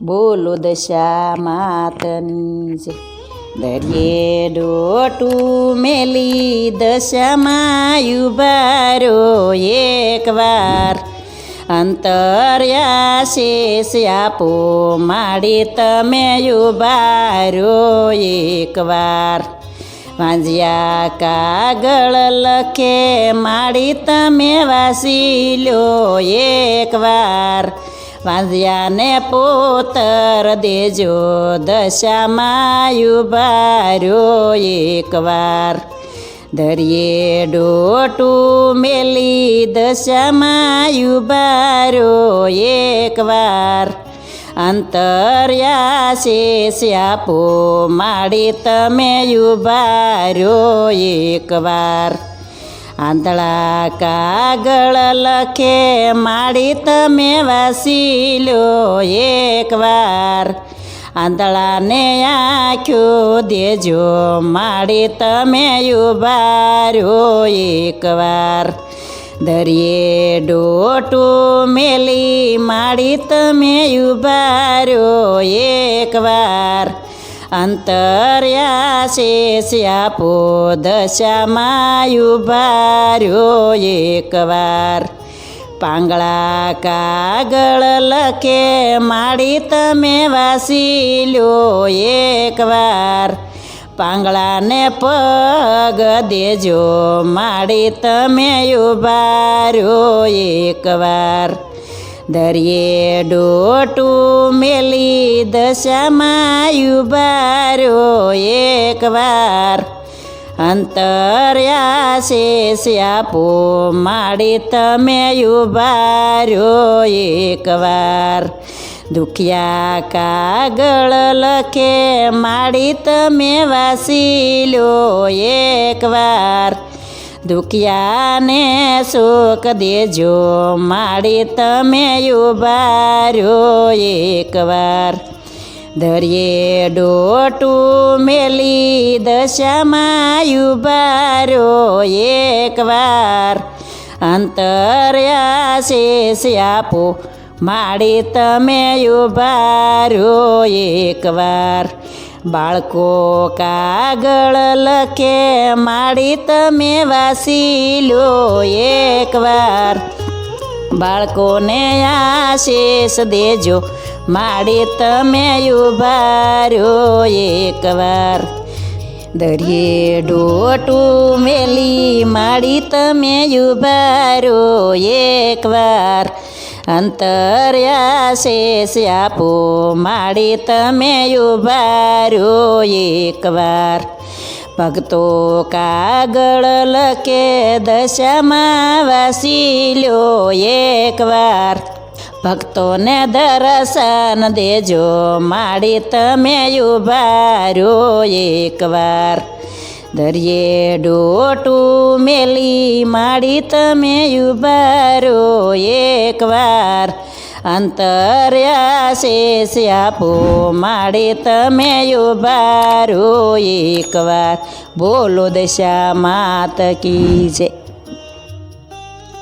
બોલો દશા માતની જય. દરિયે ડોટું મેલી દશામાં ઉભારો એકવાર, અંતર્યા શેષ આપો માડી તમે ઉભારો એકવાર. વાંજ્યા કાગળ લખે માડી તમે વાસી લો એકવાર, વાંજ્યાને પોતર દેજો દશામાં ઉભારો એકવાર. દરિયે ડોટું મેલી દશામાં ઉભારો એકવાર, અંતર્યા શેષ આપો માડી તમે ઉભારો એકવાર. આંધળા કાગળ લખે માડી તમે વાસી લો એકવાર, આંધળાને આંખો દેજો માડી તમે ઉભારો એકવાર. દરિયે ડોટું મેલી માડી તમે ઉભારો એકવાર, અંતર્યા શેષ આપો દશામાં ઉભારો એકવાર. પાંગળા કાગળ લખે માડી તમે વાસી લો એકવાર, પાંગળાને પગ દેજો માડી તમે ઉભારો એકવાર. દરિયે ડોટું મેલી દશામાં ઉભારો એકવાર, અંતર્યા શેષ આપો માડી તમે ઉભારો એકવાર. દુખિયા કાગળ લખે માડી તમે વાસી લો એકવાર, દુખિયાને સુખ દેજો માડી તમે ઉભારો એકવાર. દરિયે ડોટું મેલી દશામાં ઉભારો એકવાર, અંતર્યા શેષ આપો માડી તમે ઉભારો એકવાર. બાળકો કાગળ લખે માડી તમે વાસી લો એકવાર, બાળકોને આશીષ દેજો માડી તમે ઉભારો એકવાર. દરિયે ડોટું મેલી માડી તમે ઉભારો એકવાર, અંતર્યા શેષ આપો માડી તમે ઉભારો એકવાર. ભક્તો કાગળ લખે દશામાં વાસી લો એકવાર, ભક્તોને દર્શન દેજો માડી તમે ઉભારો એકવાર. દરિયે ડોટું મેલી માડી તમે ઉભારો એકવાર, અંતર્યા શેષ આપો માડી તમે ઉભારો એકવાર. બોલો દશા માત કી જય.